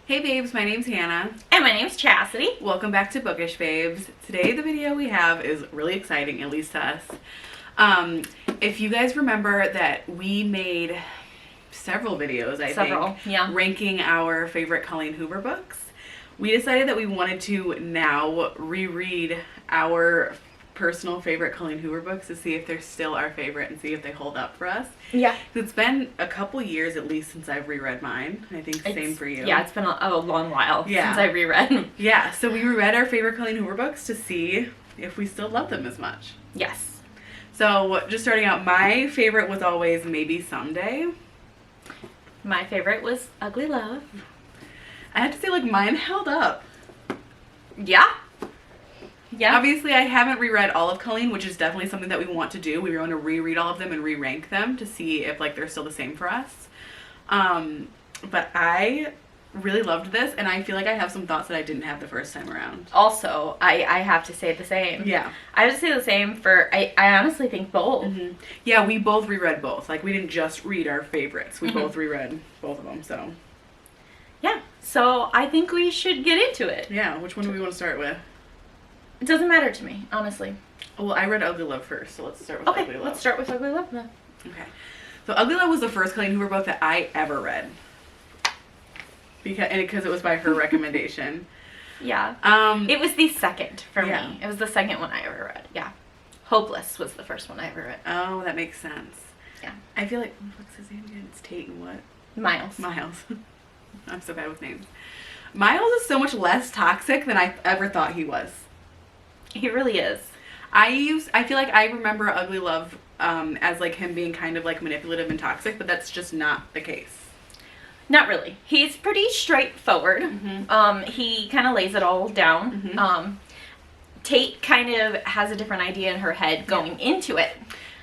Hey babes, my name's Hannah. And my name's Chasity. Welcome back to Bookish Babes. Today the video we have is really exciting, at least to us. If you guys remember that we made several videos, I think, ranking our favorite Colleen Hoover books, we decided that we wanted to now reread our personal favorite Colleen Hoover books to see if they're still our favorite and see if they hold up for us. Yeah. It's been a couple years at least since I've reread mine. I think same for you. Yeah, it's been a long while since I reread. Yeah, so we reread our favorite Colleen Hoover books to see if we still love them as much. Yes. So just starting out, my favorite was always Maybe Someday. My favorite was Ugly Love. I had to say, like, mine held up. Yeah. Yeah. Obviously, I haven't reread all of Colleen, which is definitely something that we want to do. We want to reread all of them and re-rank them to see if, like, they're still the same for us. But I really loved this, and I feel like I have some thoughts that I didn't have the first time around. Also, I have to say the same. Yeah. I have to say the same for, I honestly think both. Mm-hmm. Yeah, we both reread both. Like, we didn't just read our favorites. We both reread both of them, so. Yeah, so I think we should get into it. Yeah, which one do we want to start with? It doesn't matter to me, honestly. Well, I read Ugly Love first, so let's start with Ugly Love. Okay, let's start with Ugly Love then. Okay. So Ugly Love was the first Colleen Hoover book that I ever read. Because it was by her recommendation. Yeah. It was the second for me. It was the second one I ever read. Yeah. Hopeless was the first one I ever read. Oh, that makes sense. Yeah. I feel like, what's his name again? It's Tate and what? Miles. I'm so bad with names. Miles is so much less toxic than I ever thought he was. He really is. I feel like I remember Ugly Love as like him being kind of like manipulative and toxic, but that's just not the case. Not really. He's pretty straightforward. Mm-hmm. He kind of lays it all down. Mm-hmm. Tate kind of has a different idea in her head going into it.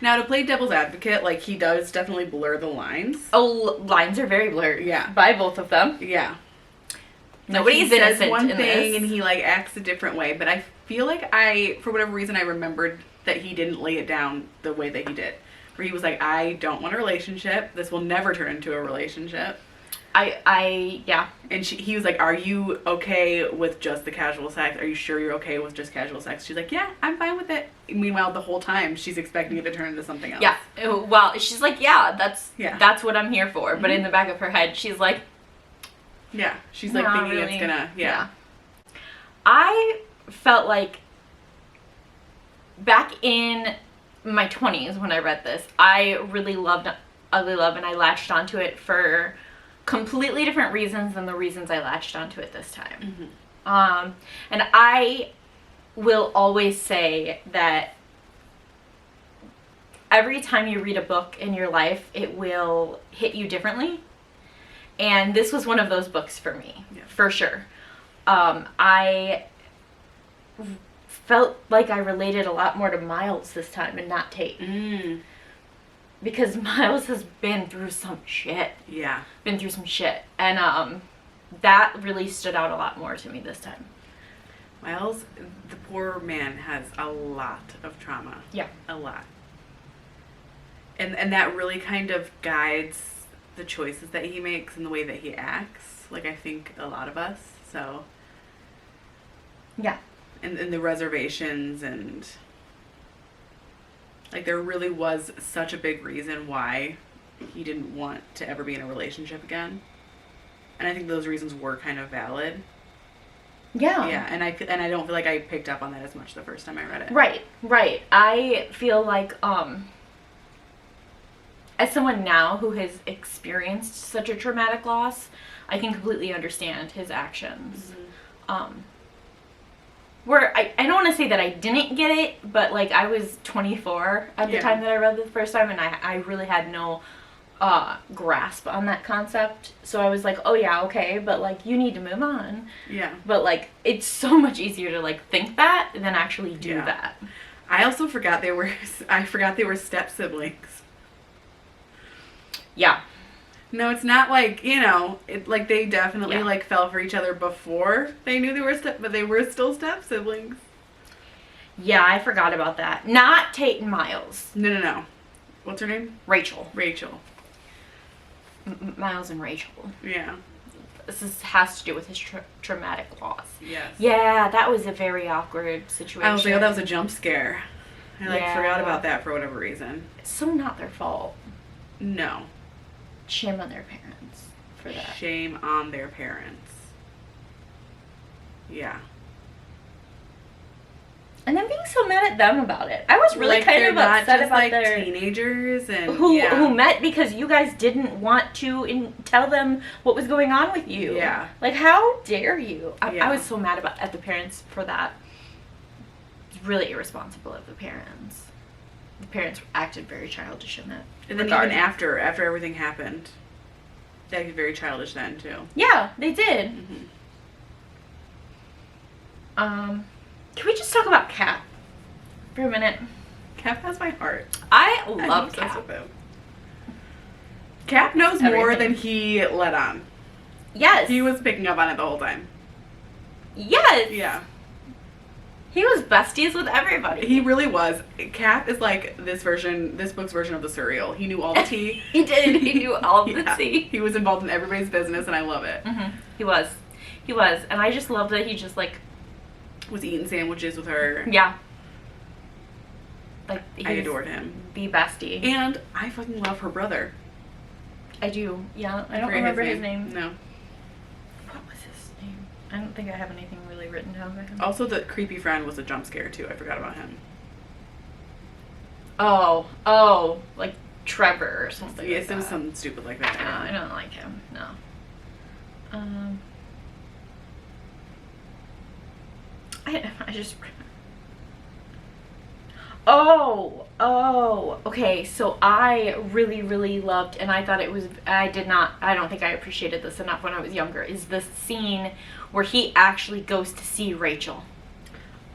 Now, to play devil's advocate, like, he does definitely blur the lines. Oh, lines are very blurred. Yeah. By both of them. Yeah. Nobody's like, innocent says one in thing this. And he, like, acts a different way. But I feel like for whatever reason, I remembered that he didn't lay it down the way that he did. Where he was like, I don't want a relationship. This will never turn into a relationship. Yeah. And he was like, are you okay with just the casual sex? Are you sure you're okay with just casual sex? She's like, yeah, I'm fine with it. Meanwhile, the whole time, she's expecting it to turn into something else. Yeah. Well, she's like, that's what I'm here for. Mm-hmm. But in the back of her head, she's like... Yeah. She's like thinking really. It's gonna... Yeah. I felt like back in my 20s when I read this, I really loved Ugly Love, and I latched onto it for completely different reasons than the reasons I latched onto it this time. Mm-hmm. And I will always say that every time you read a book in your life, it will hit you differently. And this was one of those books for me, for sure. I felt like I related a lot more to Miles this time and not Tate. Mm. Because Miles has been through some shit. Yeah. Been through some shit. And that really stood out a lot more to me this time. Miles, the poor man, has a lot of trauma. Yeah. A lot. And that really kind of guides the choices that he makes and the way that he acts. Like, I think a lot of us. So. Yeah. And the reservations and... Like, there really was such a big reason why he didn't want to ever be in a relationship again. And I think those reasons were kind of valid. Yeah. Yeah, and I don't feel like I picked up on that as much the first time I read it. Right. I feel like, as someone now who has experienced such a traumatic loss, I can completely understand his actions. Mm-hmm. Where I don't want to say that I didn't get it, but like I was 24 at the time that I read it the first time, and I really had no grasp on that concept. So I was like, oh yeah, okay, but like you need to move on. Yeah. But like it's so much easier to like think that than actually do that. I also forgot they were step siblings. Yeah. No, it's not like, like they definitely like fell for each other before they knew they were but they were still step siblings. Yeah, I forgot about that. Not Tate and Miles. No. What's her name? Rachel. Rachel. Miles and Rachel. Yeah. has to do with his traumatic loss. Yes. Yeah, that was a very awkward situation. I was like, oh, that was a jump scare. I forgot about that for whatever reason. It's so not their fault. No. Shame on their parents for that. Shame on their parents. Yeah. And then being so mad at them about it. I was really kind of upset about their teenagers and who met because you guys didn't want to tell them what was going on with you. Yeah. Like, how dare you? I was so mad at the parents for that. It's really irresponsible of the parents. The parents acted very childish in that. And then even after everything happened, they acted very childish then too. Yeah, they did. Can we just talk about Cap for a minute? Cap has my heart. I love Cap. Cap knows more than he let on. Yes. He was picking up on it the whole time. Yes. Yeah. He was besties with everybody. He really was. Cap is like this book's version of the cereal. He knew all the tea. He did. He knew all the tea. He was involved in everybody's business, and I love it. He was. And I just love that he just like was eating sandwiches with her. Yeah. Like, I adored him. The bestie. And I fucking love her brother. I do. Yeah. I don't remember his name. No. What was his name? I don't think I have anything really written down about him. Also, the creepy friend was a jump scare too. I forgot about him. Oh, like Trevor or something. Yes, like it was something stupid like that. No, I don't like him. No. I just. Okay, so I really, really loved, and I thought it was, I don't think I appreciated this enough when I was younger, is the scene where he actually goes to see Rachel.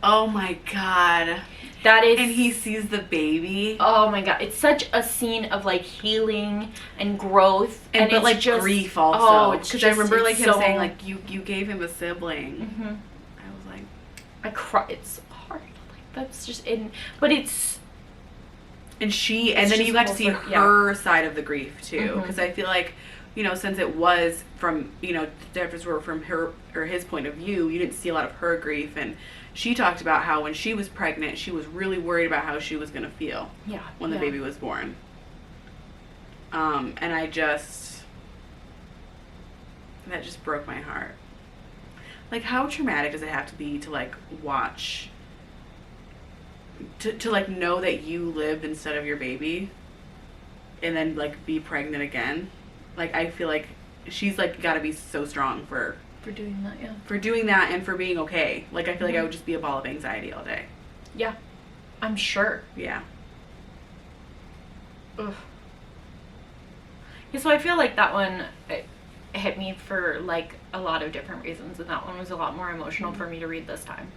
Oh my god. That is. And he sees the baby. Oh my god. It's such a scene of like healing and growth. And but like just, grief also. Because I remember like him saying like, you gave him a sibling. I was like. I cry. It's hard. Like that's just but it's. And then you got to see her side of the grief too. Because I feel like, since it was from, difference were from her or his point of view, you didn't see a lot of her grief. And she talked about how when she was pregnant, she was really worried about how she was going to feel when the baby was born. And that just broke my heart. Like, how traumatic does it have to be to like watch, to like know that you lived instead of your baby and then like be pregnant again? Like, I feel like she's like got to be so strong for doing that, yeah. For doing that and for being okay. Like, I feel like I would just be a ball of anxiety all day. Yeah. I'm sure. Yeah. Ugh. Yeah, so I feel like that one hit me for like a lot of different reasons, and that one was a lot more emotional for me to read this time.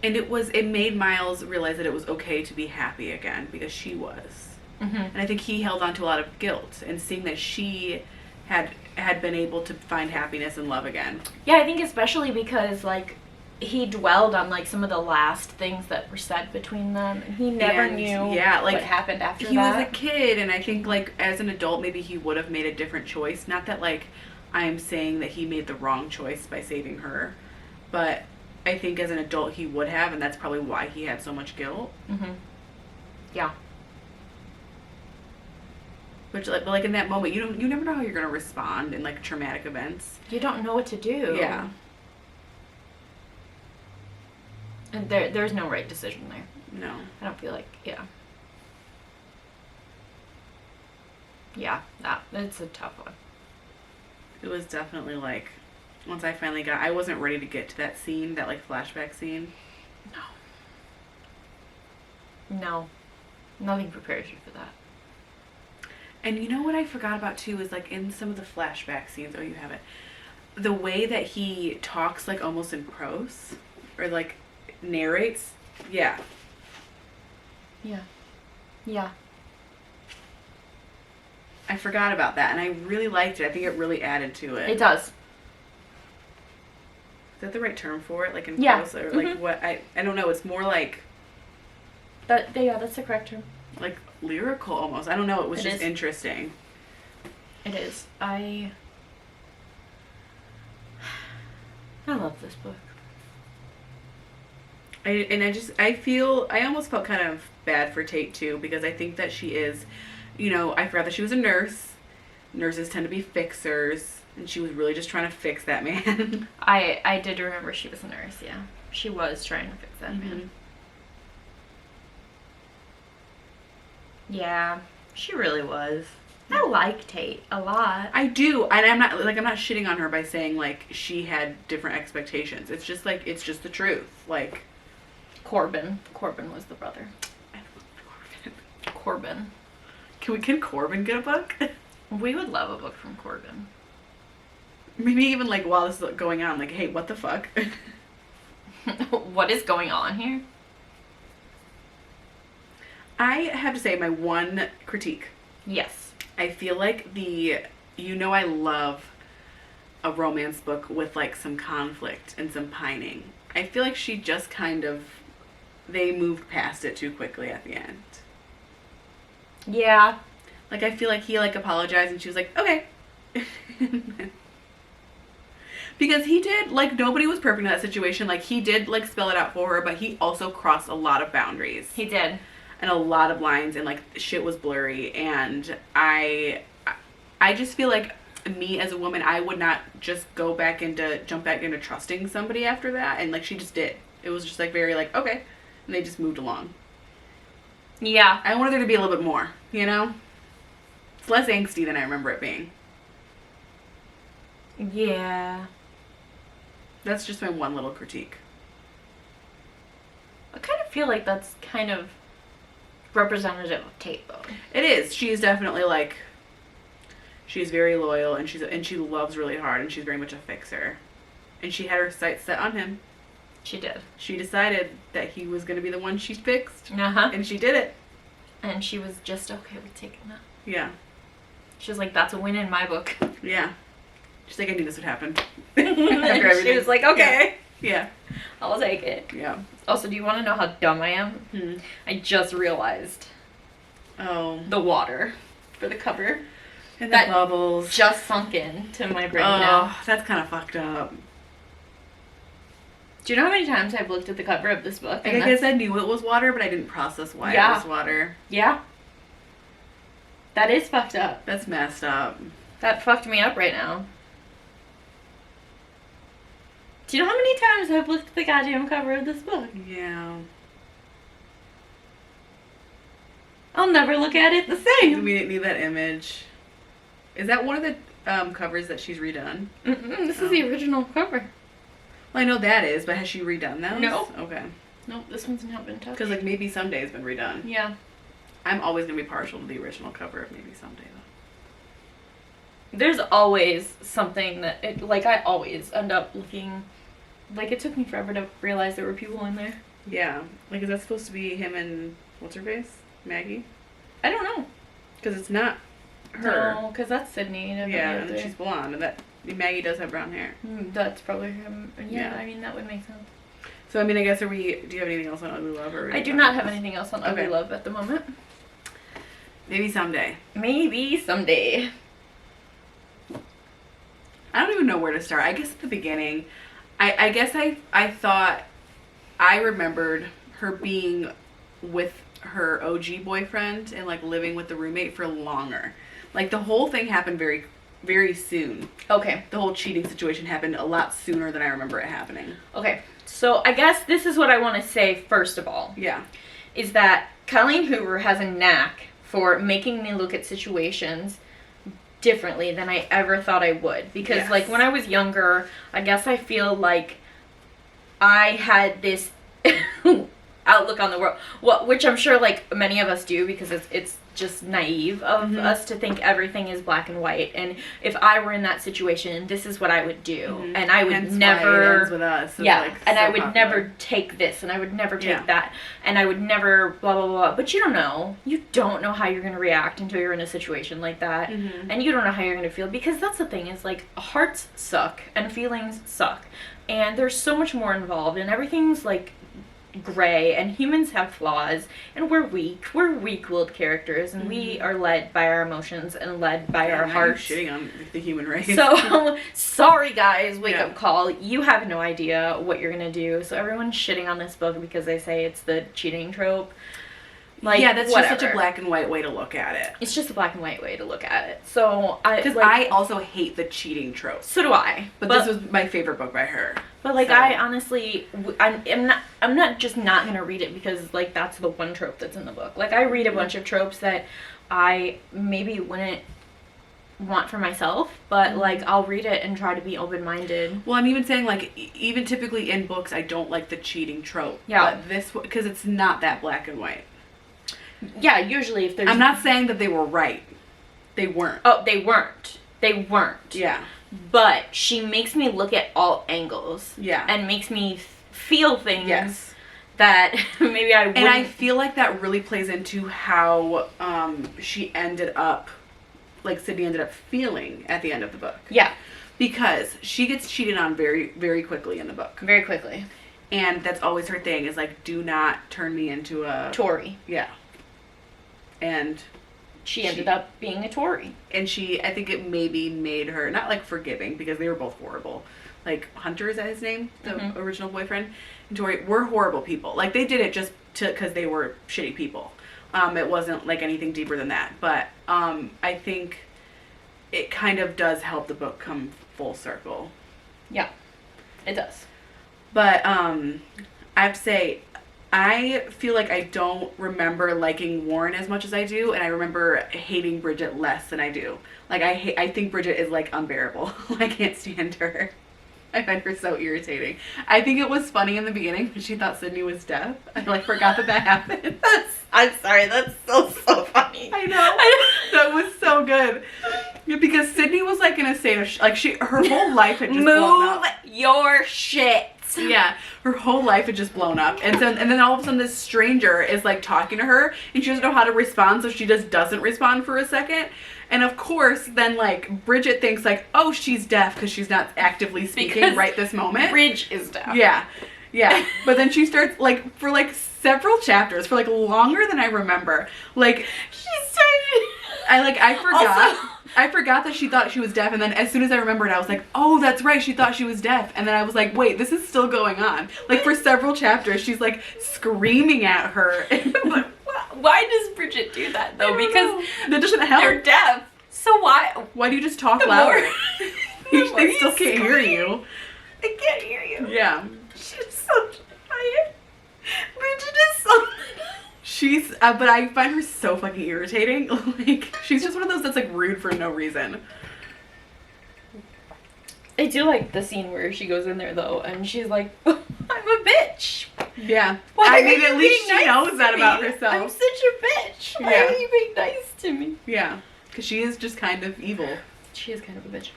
And it made Miles realize that it was okay to be happy again, because she was. And I think he held on to a lot of guilt, and seeing that she had been able to find happiness and love again. Yeah, I think especially because like he dwelled on like some of the last things that were said between them, and he never knew what happened after that. He was a kid, and I think like as an adult maybe he would have made a different choice. Not that like I'm saying that he made the wrong choice by saving her, but I think as an adult he would have, and that's probably why he had so much guilt. Yeah. Which, like in that moment, you never know how you're gonna respond in like traumatic events. You don't know what to do. Yeah. And there's no right decision there. No. I don't feel like, Yeah, it's a tough one. It was definitely like, once I finally I wasn't ready to get to that scene, that like flashback scene. No. Nothing prepares you for that. And you know what I forgot about too is like in some of the flashback scenes, you have it, the way that he talks like almost in prose or like narrates. Yeah. I forgot about that, and I really liked it. I think it really added to it. It does. Is that the right term for it? Like in prose or like what? I don't know. It's more like that. Yeah, that's the correct term. Like lyrical almost. I don't know. It was just interesting. It is. I love this book. I almost felt kind of bad for Tate too, because I think that she is, I forgot that she was a nurse. Nurses tend to be fixers, and she was really just trying to fix that man. I did remember she was a nurse, yeah. She was trying to fix that man. Yeah, she really was. I like Tate a lot. I do, and I'm not shitting on her by saying like she had different expectations. It's just the truth. Like Corbin was the brother. I love Corbin. Can Corbin get a book? We would love a book from Corbin. Maybe even like while this is going on, like, hey, what the fuck? What is going on here? I have to say my one critique. Yes. I feel like I love a romance book with like some conflict and some pining. I feel like she just they moved past it too quickly at the end. Yeah. Like, I feel like he like apologized and she was like, okay. Because he did, like, nobody was perfect in that situation. Like, he did like spell it out for her, but he also crossed a lot of boundaries. He did. And a lot of lines, and like shit was blurry, and I just feel like me as a woman, I would not just jump back into trusting somebody after that, and like she just did. It was just like very like, okay, and they just moved along. Yeah. I wanted there to be a little bit more, It's less angsty than I remember it being. Yeah. That's just my one little critique. I kind of feel like that's kind of representative of Tate, though. It is. She's definitely like, she's very loyal, and she loves really hard, and she's very much a fixer. And she had her sights set on him. She did. She decided that he was going to be the one she fixed. Uh-huh. And she did it. And she was just okay with taking that. Yeah. She was like, that's a win in my book. Yeah. She's like, I knew this would happen. She was like, okay. Yeah. I'll take it. Yeah. Also, do you want to know how dumb I am? I just realized. Oh. The water for the cover. And the bubbles. Just sunk in to my brain now. That's kind of fucked up. Do you know how many times I've looked at the cover of this book? I guess I knew it was water, but I didn't process why it was water. Yeah. That is fucked up. That's messed up. That fucked me up right now. Do you know how many times I've looked at the goddamn cover of this book? Yeah. I'll never look at it the same. We didn't need that image. Is that one of the covers that she's redone? This is the original cover. Well, I know that is, but has she redone those? No. Okay. Nope, this one's not been touched. Because, like, Maybe Someday has been redone. Yeah. I'm always going to be partial to the original cover of Maybe Someday, though. There's always something that, I always end up looking, it took me forever to realize there were people in there. Yeah. Like, is that supposed to be him and, what's her face? Maggie? I don't know. Because it's not her. No, because that's Sydney. Yeah, and she's blonde, and Maggie does have brown hair. That's probably him. Yeah, I mean, that would make sense. So, I mean, I guess do you have anything else on Ugly Love? I do not have anything else on Ugly Love at the moment. Maybe someday. Maybe someday. I don't even know where to start. I guess at the beginning, I guess I thought I remembered her being with her OG boyfriend and, like, living with the roommate for longer. Like, the whole thing happened very, very soon. Okay. The whole cheating situation happened a lot sooner than I remember it happening. Okay. So, I guess this is what I want to say first of all. Yeah. Is that Colleen Hoover has a knack for making me look at situations differently than I ever thought I would. Because, like, when I was younger, I guess I feel like I had this outlook on the world, which I'm sure, like, many of us do, because it's just naive of us to think everything is black and white. And if I were in that situation, this is what I would do, and I would never. Why it ends with us. And I would never take this, and I would never take that, and I would never blah blah blah. But you don't know. You don't know how you're gonna react until you're in a situation like that, and you don't know how you're gonna feel, because that's the thing, is like, hearts suck and feelings suck, and there's so much more involved, and everything's like gray, and humans have flaws, and we're weak-willed characters, and we are led by our emotions and led by our hearts. Shitting on the human race. So, sorry guys, wake up call. You have no idea what you're gonna do. So everyone's shitting on this book because they say it's the cheating trope. Like, yeah, that's just such a black and white way to look at it. It's just a black and white way to look at it. So because I also hate the cheating trope. So do I. But this was my favorite book by her. But like, I honestly, I'm not just not gonna read it because like that's the one trope that's in the book. Like, I read a bunch of tropes that I maybe wouldn't want for myself, but like I'll read it and try to be open-minded. Well, I'm even saying like even typically in books I don't like the cheating trope. Yeah. But this, because it's not that black and white. Yeah, usually if there's... I'm not saying that they were right. They weren't. Oh, they weren't. They weren't. Yeah. But she makes me look at all angles. Yeah. And makes me feel things. Yes. That maybe I wouldn't. And I feel like that really plays into how she ended up, like Sydney ended up feeling at the end of the book. Yeah. Because she gets cheated on very, very quickly in the book. Very quickly. And that's always her thing, is like, do not turn me into a... Tory. Yeah. And she ended up being a Tory. And I think it maybe made her, not like forgiving, because they were both horrible. Like, Hunter, is that his name? The original boyfriend? And Tory were horrible people. Like, they did it just because they were shitty people. It wasn't like anything deeper than that. But I think it kind of does help the book come full circle. Yeah, it does. But I have to say, I feel like I don't remember liking Warren as much as I do, and I remember hating Bridget less than I do. Like, I think Bridget is, like, unbearable. I can't stand her. I find her so irritating. I think it was funny in the beginning when she thought Sydney was deaf. I, like, forgot that happened. I'm sorry, that's so funny. I know. That was so good. Because Sydney was, like, in a state of, her whole life had just blown up. Move your shit. Yeah, her whole life had just blown up, and then all of a sudden this stranger is like talking to her, and she doesn't know how to respond, so she just doesn't respond for a second. And of course, then like Bridget thinks like, oh, she's deaf because she's not actively speaking right this moment. Bridge is deaf. Yeah, yeah. But then she starts like for like several chapters, for like longer than I remember. Like she started. I forgot. Also, I forgot that she thought she was deaf, and then as soon as I remembered, I was like, oh, that's right, she thought she was deaf. And then I was like, wait, this is still going on. Like, for several chapters, she's, like, screaming at her. Why does Bridget do that, though? Because that doesn't help. They're deaf. So why do you just talk louder? They still can't hear you. They can't hear you. Yeah. She's so tired. Bridget is so... She's, but I find her so fucking irritating. Like, she's just one of those that's, like, rude for no reason. I do like the scene where she goes in there, though, and she's like, I'm a bitch. Yeah. I mean, at least she knows that about herself. I'm such a bitch. Why are you being nice to me? Yeah. Because she is just kind of evil. She is kind of a bitch.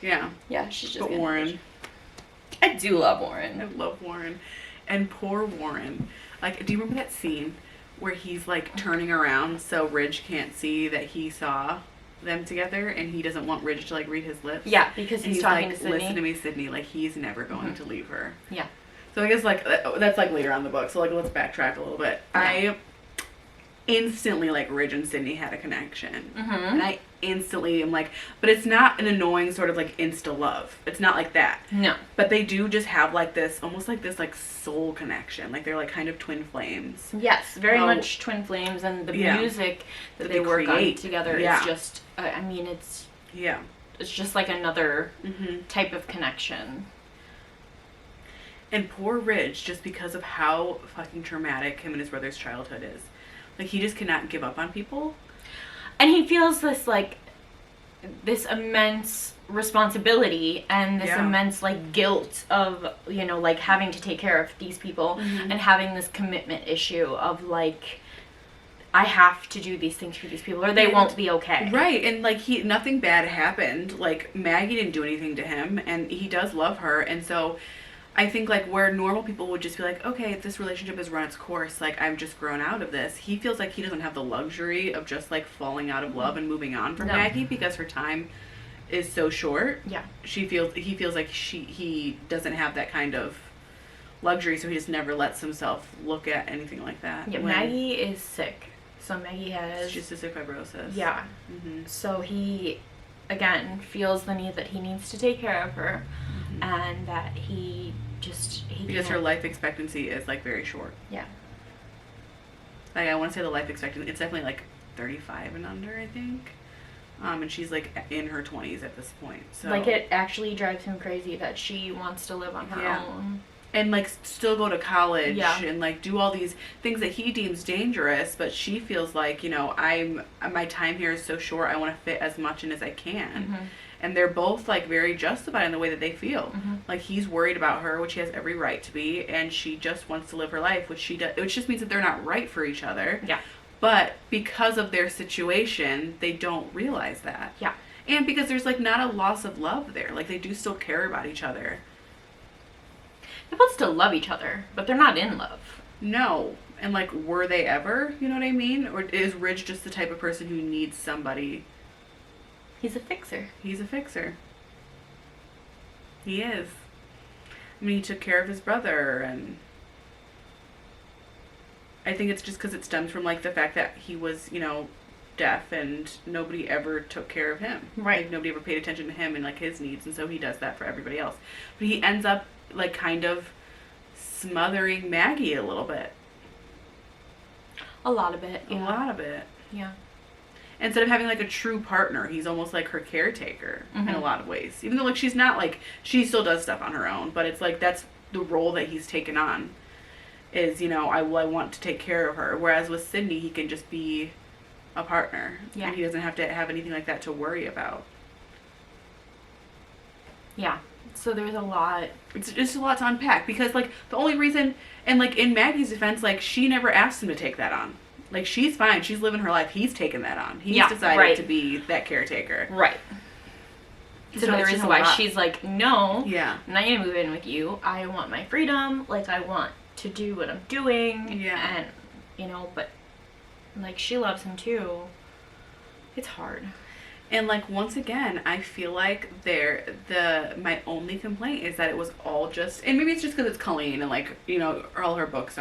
Yeah. Yeah, she's just But Warren. I do love Warren. I love Warren. And poor Warren. Like, do you remember that scene where he's like turning around so Ridge can't see that he saw them together, and he doesn't want Ridge to like read his lips? Yeah, because he's talking like, to Sydney. Listen to me, Sydney. Like, he's never going to leave her. Yeah. So I guess like that's like later on in the book. So like let's backtrack a little bit. Yeah. I instantly like Ridge and Sydney had a connection, and I instantly am like, but it's not an annoying sort of like insta love. It's not like that. No. But they do just have like this, almost like this like soul connection. Like they're like kind of twin flames. Yes, very much twin flames, and the music that they work on together is just, I mean, it's just like another type of connection. And poor Ridge, just because of how fucking traumatic him and his brother's childhood is. Like, he just cannot give up on people. And he feels this, like, this immense responsibility and this immense, like, guilt of, you know, like, having to take care of these people and having this commitment issue of, like, I have to do these things for these people or they won't be okay. Right. And, like, nothing bad happened. Like, Maggie didn't do anything to him, and he does love her. And so I think, like, where normal people would just be like, okay, this relationship has run its course, like, I've just grown out of this. He feels like he doesn't have the luxury of just, like, falling out of love and moving on from Maggie because her time is so short. Yeah. He feels like he doesn't have that kind of luxury, so he just never lets himself look at anything like that. Yeah, Maggie is sick. So Maggie has... cystic fibrosis. Yeah. So he, again, feels the need that he needs to take care of her, and that he because her life expectancy is, like, very short. Yeah. Like, I want to say the life expectancy, it's definitely, like, 35 and under, I think. And she's, like, in her 20s at this point. So, like, it actually drives him crazy that she wants to live on her own. And, like, still go to college and, like, do all these things that he deems dangerous, but she feels like, you know, my time here is so short, I want to fit as much in as I can. And they're both, like, very justified in the way that they feel. Like, he's worried about her, which he has every right to be, and she just wants to live her life, which she does, which just means that they're not right for each other. Yeah. But because of their situation, they don't realize that. Yeah. And because there's, like, not a loss of love there. Like, they do still care about each other. They both still love each other, but they're not in love. No. And, like, were they ever? You know what I mean? Or is Ridge just the type of person who needs somebody? He's a fixer. He's a fixer. He is. I mean, he took care of his brother, and I think it's just because it stems from, like, the fact that he was, you know, deaf, and nobody ever took care of him. Right. Like, nobody ever paid attention to him and, like, his needs, and so he does that for everybody else. But he ends up, like, kind of smothering Maggie a little bit. A lot of it, yeah. A lot of it. Yeah. Instead of having, like, a true partner, he's almost like her caretaker in a lot of ways. Even though, like, she's not, like, she still does stuff on her own, but it's, like, that's the role that he's taken on is, you know, I want to take care of her. Whereas with Sydney, he can just be a partner. Yeah. And he doesn't have to have anything like that to worry about. Yeah. So there's a lot. It's just a lot to unpack because, like, the only reason, and, like, in Maggie's defense, like, she never asked him to take that on. Like, she's fine. She's living her life. He's taken that on. He's decided to be that caretaker. Right. So the reason why she's like, no, I'm not going to move in with you. I want my freedom. Like, I want to do what I'm doing. Yeah. And, you know, but, like, she loves him too. It's hard. And, like, once again, I feel like my only complaint is that it was all just, and maybe it's just because it's Colleen and, like, you know, all her books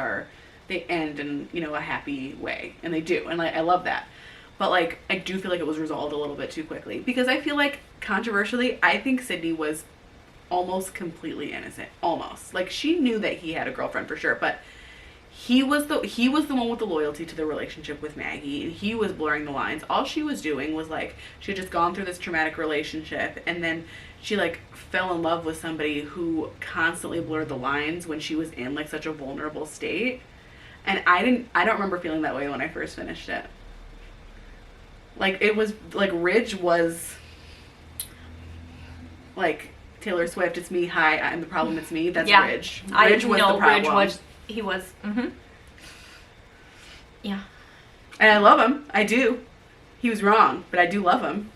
they end in, you know, a happy way. And they do. And, like, I love that. But, like, I do feel like it was resolved a little bit too quickly. Because I feel like, controversially, I think Sydney was almost completely innocent. Almost. Like, she knew that he had a girlfriend for sure. But he was the one with the loyalty to the relationship with Maggie. And he was blurring the lines. All she was doing was, like, she had just gone through this traumatic relationship. And then she, like, fell in love with somebody who constantly blurred the lines when she was in, like, such a vulnerable state. And I don't remember feeling that way when I first finished it. Like, it was, like, Ridge was, like, Taylor Swift, it's me, hi, I'm the problem, it's me. That's Ridge. Ridge was the problem. He was, Yeah. And I love him. I do. He was wrong, but I do love him.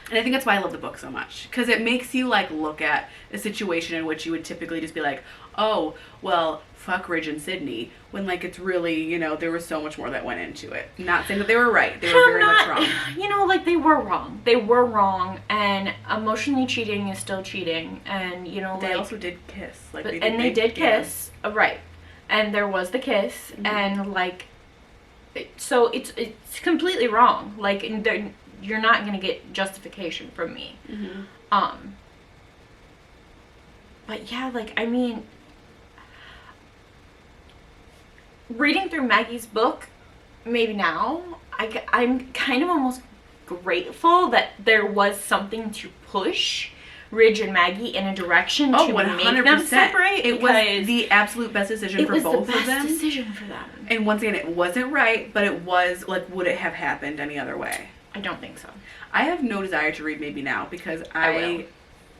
And I think that's why I love the book so much. Because it makes you, like, look at a situation in which you would typically just be like, oh, well, fuck Ridge and Sydney, when, like, it's really, you know, there was so much more that went into it. Not saying that they were right. They were very much wrong. You know, like, they were wrong. They were wrong, and emotionally cheating is still cheating, and, you know, they also did kiss. Like, they did kiss, right. And there was the kiss, and, like, so it's completely wrong. Like, you're not going to get justification from me. But, yeah, like, I mean, reading through Maggie's book, maybe now, I'm kind of almost grateful that there was something to push Ridge and Maggie in a direction to 100%. Make them separate. It was the absolute best decision for both of them. It was the best decision for them. And once again, it wasn't right, but it was, like, would it have happened any other way? I don't think so. I have no desire to read Maybe Now because I will.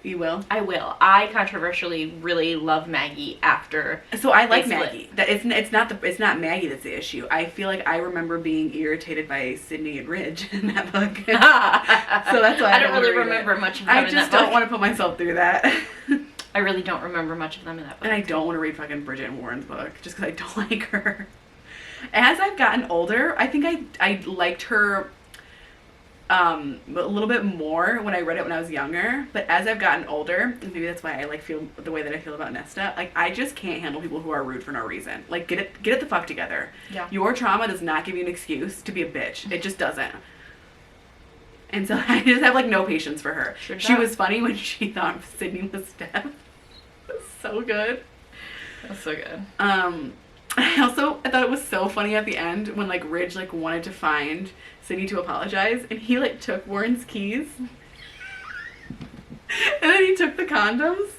You will? I will. I controversially really love Maggie after. So I like Maggie. That it's not Maggie that's the issue. I feel like I remember being irritated by Sydney and Ridge in that book. So that's why I don't really remember much of them in that book. I just don't want to put myself through that. I really don't remember much of them in that book. And I don't want to read fucking Bridget Warren's book just because I don't like her. As I've gotten older, I think I liked her a little bit more when I read it when I was younger, but as I've gotten older, and maybe that's why I like feel the way that I feel about Nesta, like I just can't handle people who are rude for no reason. Like get it the fuck together. Yeah. Your trauma does not give you an excuse to be a bitch. It just doesn't. And so I just have like no patience for her. Sure, she was funny when she thought Sydney was deaf. It was so good. That's so good. I thought it was so funny at the end when like Ridge like wanted to find Sydney to apologize, and he like took Warren's keys and then he took the condoms.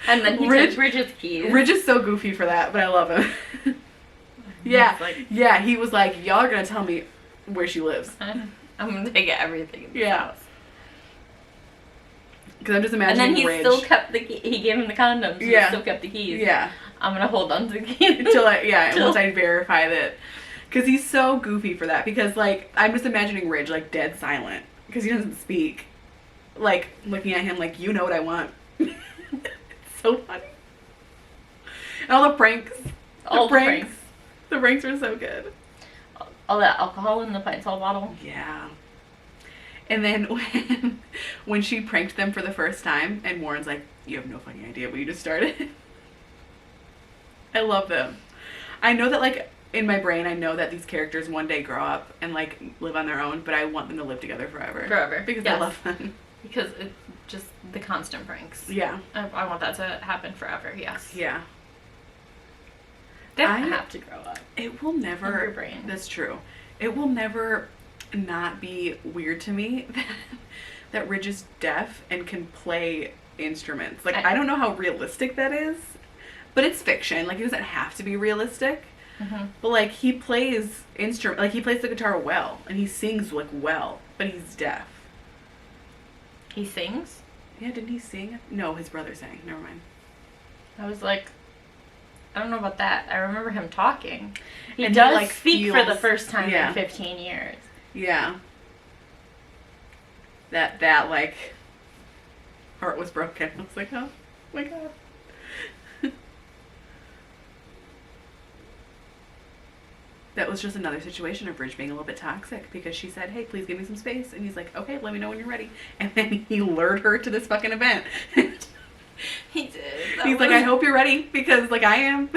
And then he took Ridge's keys. Ridge is so goofy for that, but I love him. Yeah, he was like, y'all are gonna tell me where she lives. I'm gonna take everything in this house. Because I'm just imagining And then Ridge. Still kept the key. He gave him the condoms. So he still kept the keys. Yeah. I'm gonna hold on to the keys once I verify that. Because he's so goofy for that. Because, like, I'm just imagining Ridge, like, dead silent. Because he doesn't speak. Like, looking at him like, you know what I want. It's so funny. And all the pranks. The pranks were so good. All that alcohol in the pint sol bottle. Yeah. And then when she pranked them for the first time, and Warren's like, you have no fucking idea what you just started. I love them. I know that, like, in my brain, I know that these characters one day grow up and, like, live on their own, but I want them to live together forever. Because I love them. Because it's just the constant pranks. Yeah. I want that to happen forever, yes. Yeah. They have to grow up. It will never... In your brain. That's true. It will never not be weird to me that Ridge is deaf and can play instruments. Like, I don't know how realistic that is, but it's fiction. Like, it doesn't have to be realistic. Mm-hmm. But, like, he plays like, he plays the guitar well, and he sings, like, well, but he's deaf. He sings? Yeah, didn't he sing? No, his brother sang. Never mind. I was like, I don't know about that. I remember him talking. He and does he, like, speak for the first time in 15 years. Yeah. That, like, heart was broken. I was like, oh my god. That was just another situation of Ridge being a little bit toxic because she said, hey, please give me some space. And he's like, okay, let me know when you're ready. And then he lured her to this fucking event. He did. He's like, I hope you're ready because, like, I am.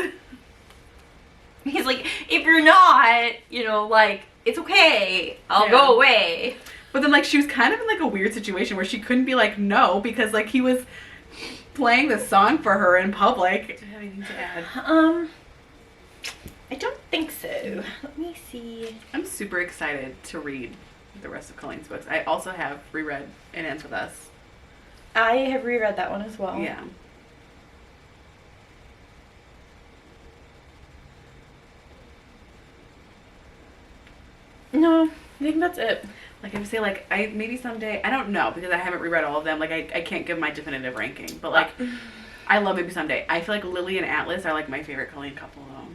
He's like, if you're not, you know, like, it's okay. I'll go away. But then, like, she was kind of in, like, a weird situation where she couldn't be like, no, because, like, he was playing this song for her in public. Do you have anything to add? I don't think so. Let me see. I'm super excited to read the rest of Colleen's books. I also have reread It Ends With Us. I have reread that one as well. Yeah. No, I think that's it. Like, I would say, like, maybe someday, I don't know, because I haven't reread all of them. Like, I can't give my definitive ranking. But, like, I love Maybe Someday. I feel like Lily and Atlas are, like, my favorite Colleen couple, though.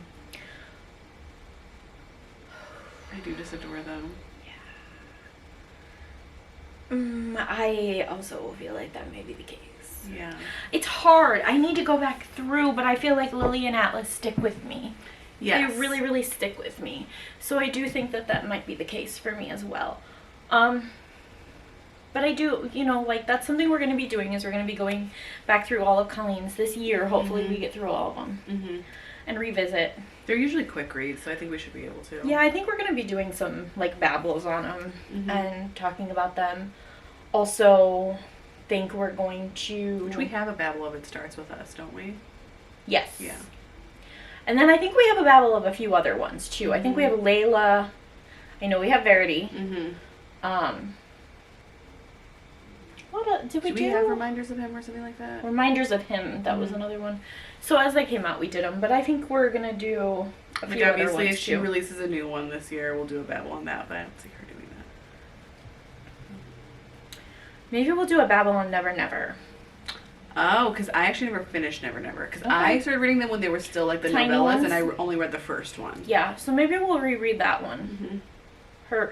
I do just adore them. Yeah. I also feel like that may be the case. Yeah. It's hard. I need to go back through, but I feel like Lily and Atlas stick with me. Yes. They really, really stick with me. So I do think that that might be the case for me as well. But I do, you know, like, that's something we're going to be doing is we're going to be going back through all of Colleen's this year. Hopefully we get through all of them and revisit. They're usually quick reads, so I think we should be able to. Yeah, I think we're going to be doing some, like, babbles on them and talking about them. Also, think we're going to... Which we have a babble of It Starts With Us, don't we? Yes. Yeah. And then I think we have a babble of a few other ones, too. I think we have Layla. I know we have Verity. What did we do? Did we have Reminders of Him or something like that? Reminders of Him. That was another one. So as they came out, we did them. But I think we're going to do a few other ones, obviously, if she too. releases a new one this year, we'll do a babble on that, but I don't see her doing that. Maybe we'll do a babble on Never Never. Oh, because I actually never finished Never Never. Because I started reading them when they were still, like, the Tiny novellas, ones? and I only read the first one. Yeah, so maybe we'll reread that one.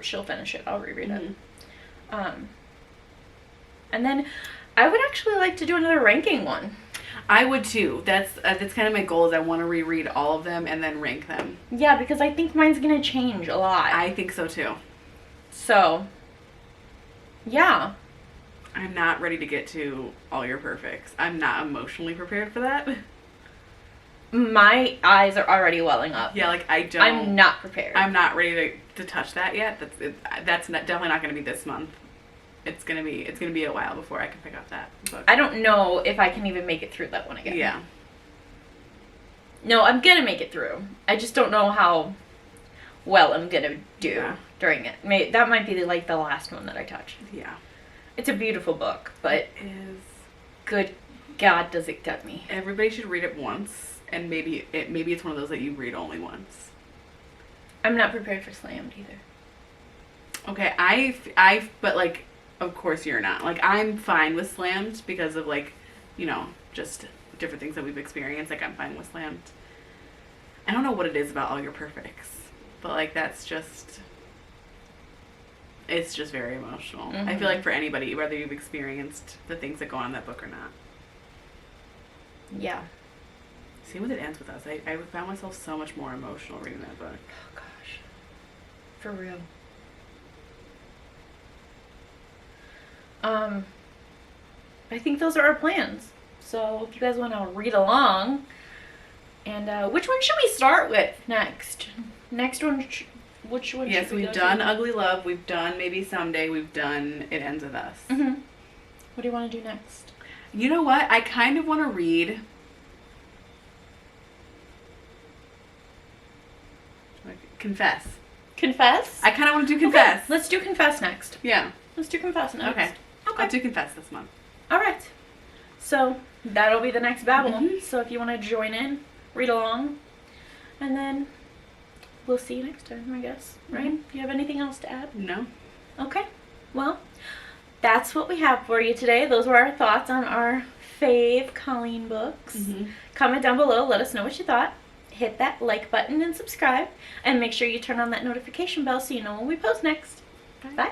She'll finish it. I'll reread it. And then I would actually like to do another ranking one. I would too. That's kind of my goal is I want to reread all of them and then rank them. Yeah, because I think mine's going to change a lot. I think so too. So, yeah. I'm not ready to get to All Your Perfects. I'm not emotionally prepared for that. My eyes are already welling up. Yeah, like I'm not prepared. I'm not ready to touch that yet. That's definitely not going to be this month. It's gonna be a while before I can pick up that book. I don't know if I can even make it through that one again. Yeah. No, I'm gonna make it through. I just don't know how well I'm gonna do during it. That might be the last one that I touch. Yeah. It's a beautiful book, but it is. Good God, does it get me? Everybody should read it once, and maybe it's one of those that you read only once. I'm not prepared for Slammed either. Okay, but like, of course you're not. Like, I'm fine with Slammed because of just different things that we've experienced. Like, I'm fine with Slammed. I don't know what it is about All Your Perfects, but like it's just very emotional. Mm-hmm. I feel like for anybody, whether you've experienced the things that go on in that book or not. Yeah. See what it ends with us. I found myself so much more emotional reading that book. Oh gosh. For real. I think those are our plans. So if you guys want to read along, and which one should we start with next? Next one, which one? Yes, we've done Ugly Love. We've done Maybe Someday. We've done It Ends With Us. Mm-hmm. What do you want to do next? You know what? I kind of want to read. Confess. Confess? I kind of want to do Confess. Okay, let's do Confess next. Yeah. Let's do Confess next. Okay. I'll do Confess this month. All right. So that'll be the next babble. Mm-hmm. So if you want to join in, read along, and then we'll see you next time, I guess. Right? Mm-hmm. Do you have anything else to add? No. Okay. Well, that's what we have for you today. Those were our thoughts on our fave Colleen books. Mm-hmm. Comment down below. Let us know what you thought. Hit that like button and subscribe. And make sure you turn on that notification bell so you know when we post next. Bye. Bye.